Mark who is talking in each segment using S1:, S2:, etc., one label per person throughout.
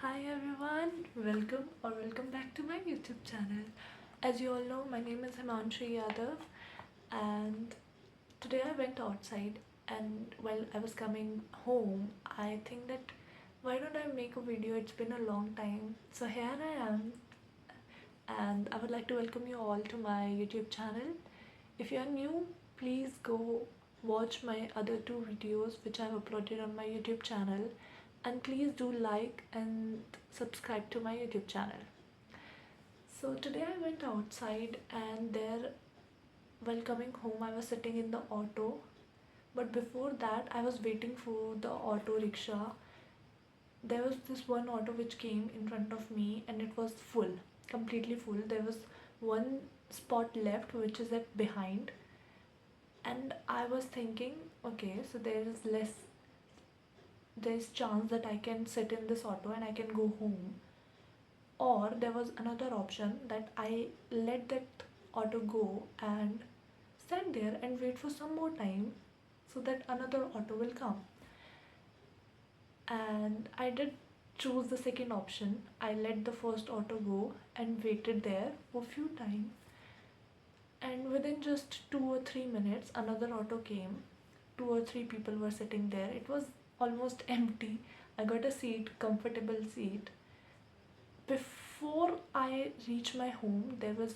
S1: Hi everyone, welcome back to my YouTube channel. As you all know, my name is Himanshi Yadav, and today I went outside, and while I was coming home, I think that why don't I make a video? It's been a long time. So here I am, and I would like to welcome you all to my YouTube channel. If you are new, please go watch my other two videos which I've uploaded on my YouTube channel, and please do like and subscribe to my YouTube channel. So today I went outside, and there, while coming home, I was sitting in the auto. But before that, I was waiting for the auto rickshaw. There was this one auto which came in front of me, and it was full, completely full. There was one spot left which is at behind, and I was thinking, okay, so there's chance that I can sit in this auto and I can go home. Or there was another option that I let that auto go and stand there and wait for some more time so that another auto will come. And I did choose the second option. I let the first auto go and waited there for few time, and within just 2 or 3 minutes another auto came. Two or three people were sitting there. It was almost empty. I got a seat, comfortable seat. Before I reached my home, there was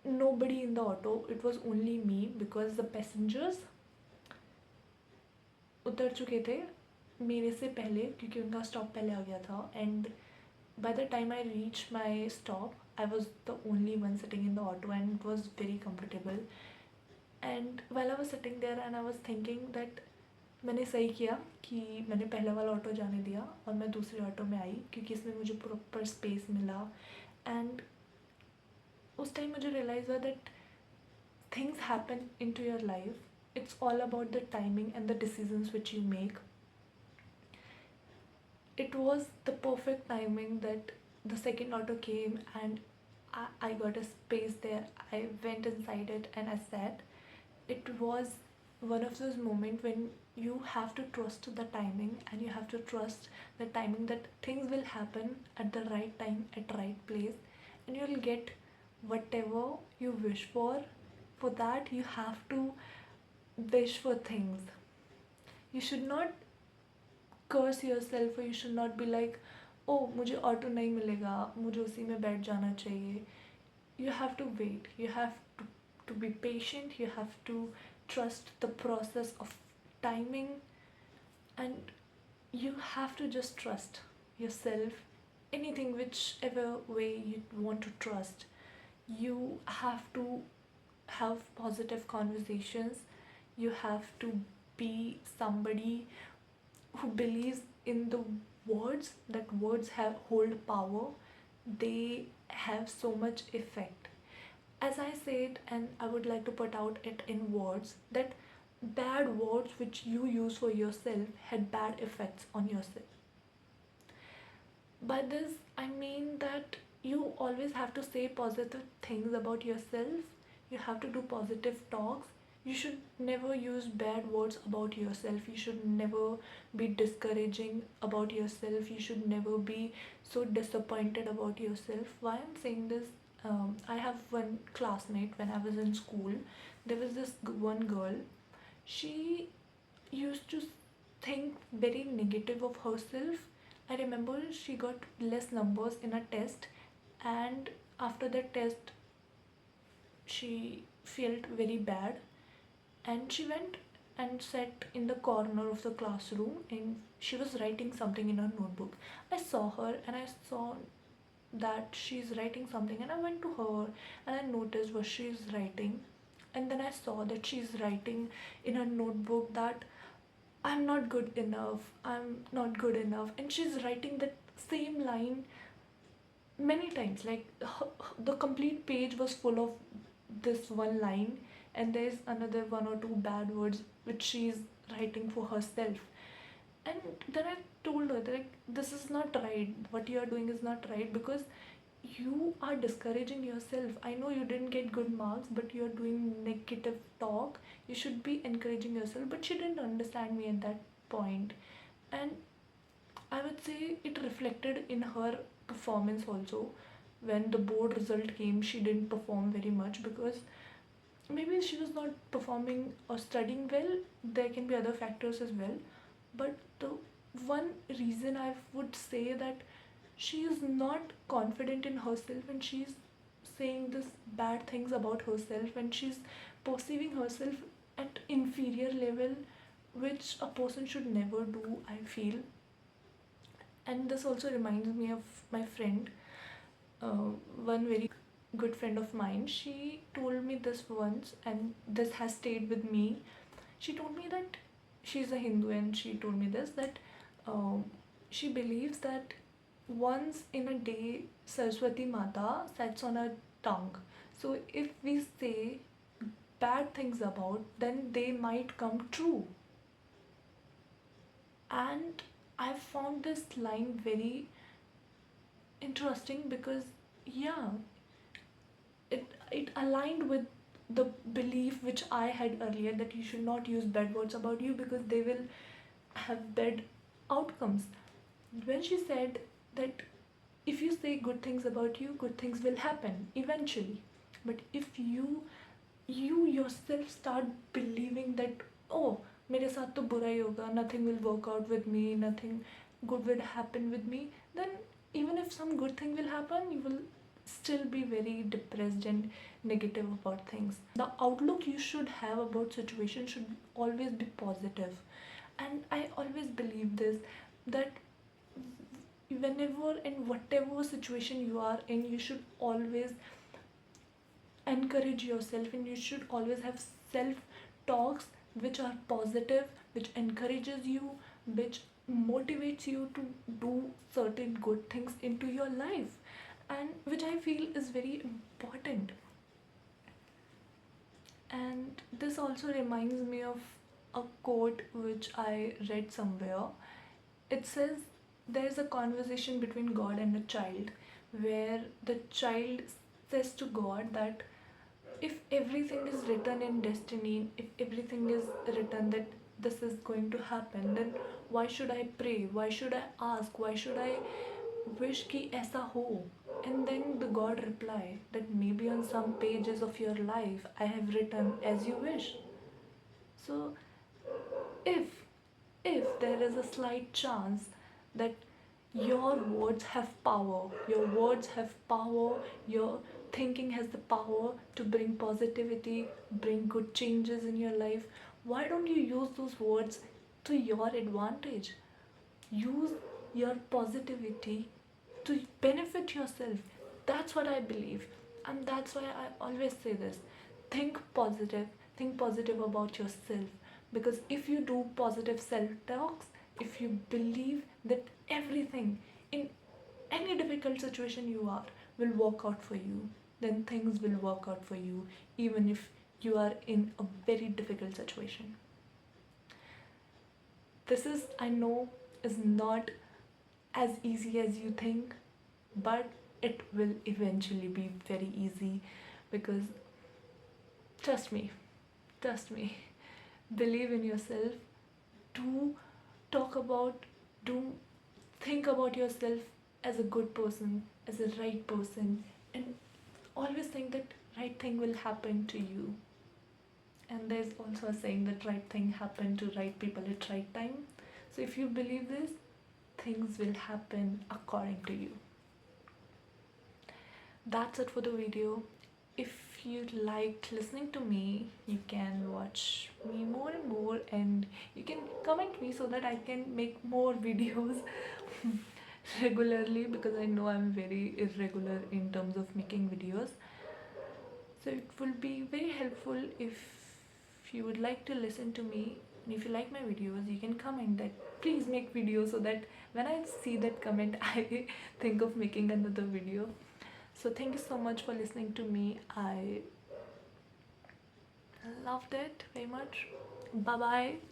S1: nobody in the auto. It was only me because the passengers उतर चुके थे मेरे से पहले, क्योंकि उनका stop पहले आ गया था. And by the time I reached my stop, I was the only one sitting in the auto, and it was very comfortable. And while I was sitting there, and I was thinking that मैंने सही किया कि मैंने पहला वाला auto जाने दिया और मैं दूसरे ऑटो में आई, क्योंकि इसमें मुझे प्रॉपर स्पेस मिला. एंड उस टाइम मुझे रियलाइज़ हुआ that things happen in to your life. It's all about the timing and the decisions which you make. It was the perfect timing that the second auto came, and I got a space there. I went inside it and I sat. It was one of those moments when you have to trust the timing, and you have to trust the timing that things will happen at the right time, at right place, and you'll get whatever you wish for. For that, you have to wish for things. You should not curse yourself, or you should not be like, oh मुझे auto नहीं मिलेगा, मुझे उसी में बैठ जाना चाहिए. You have to wait. You have to be patient. You have to trust the process of timing, and you have to just trust yourself. Anything, whichever way you want to trust, you have to have positive conversations. You have to be somebody who believes in the words, that words have hold power. They have so much effect. As I said, and I would like to put out it in words, that bad words which you use for yourself had bad effects on yourself. By this I mean that you always have to say positive things about yourself. You have to do positive talks. You should never use bad words about yourself. You should never be discouraging about yourself. You should never be so disappointed about yourself. Why I'm saying this, I have one classmate when I was in school. There was this one girl. She used to think very negative of herself. I remember she got less numbers in a test, and after the test she felt very bad, and she went and sat in the corner of the classroom, and she was writing something in her notebook. I saw her, and I saw that she's writing something, and I went to her and I noticed what she's writing. And then I saw that she's writing in her notebook that I'm not good enough, I'm not good enough. And she's writing that same line many times. Like the complete page was full of this one line, and there's another one or two bad words which she's writing for herself. And then I told her that, like, this is not right. What you are doing is not right, because you are discouraging yourself. I know you didn't get good marks, but you are doing negative talk. You should be encouraging yourself. But she didn't understand me at that point. And I would say it reflected in her performance also. When the board result came, she didn't perform very much because maybe she was not performing or studying well. There can be other factors as well. But the one reason I would say that she is not confident in herself and she's saying this bad things about herself and she's perceiving herself at inferior level, which a person should never do, I feel. And this also reminds me of my friend, one very good friend of mine. She told me this once, and this has stayed with me. She told me that she's a Hindu, and she told me this that she believes that once in a day Saraswati Mata sits on her tongue. So if we say bad things about, then they might come true. And I found this line very interesting because, yeah, it aligned with the belief which I had earlier that you should not use bad words about you because they will have bad outcomes. When she said that if you say good things about you, good things will happen eventually. But if you yourself start believing that, oh, मेरे साथ तो बुरा ही होगा, nothing will work out with me, nothing good will happen with me, then even if some good thing will happen, you will still be very depressed and negative about things. The outlook you should have about situation should always be positive. And I always believe this, that whenever and whatever situation you are in, you should always encourage yourself and you should always have self talks which are positive, which encourages you, which motivates you to do certain good things into your life, and which I feel is very important. And this also reminds me of a quote which I read somewhere. It says there's a conversation between God and a child where the child says to God that if everything is written in destiny, if everything is written that this is going to happen, then why should I pray? Why should I ask? Why should I wish ki aisa ho? And then the God reply that maybe on some pages of your life I have written as you wish. So if if there is a slight chance that your words have power, your words have power, your thinking has the power to bring positivity, bring good changes in your life, why don't you use those words to your advantage? Use your positivity to benefit yourself. That's what I believe, and that's why I always say this: think positive, think positive about yourself. Because if you do positive self talks, if you believe that everything in any difficult situation you are will work out for you, then things will work out for you, even if you are in a very difficult situation. This is, I know, is not as easy as you think, but it will eventually be very easy because trust me, trust me, believe in yourself, do talk about, do think about yourself as a good person, as a right person, and always think that right thing will happen to you. And there's also a saying that right thing happen to right people at right time. So if you believe this, things will happen according to you. That's it for the video. If you liked listening to me, you can watch me more and more, and you can comment me so that I can make more videos regularly, because I know I'm very irregular in terms of making videos. So it will be very helpful if you would like to listen to me, and if you like my videos, you can comment that please make videos, so that when I see that comment I think of making another video. So thank you so much for listening to me. I loved it very much. Bye bye.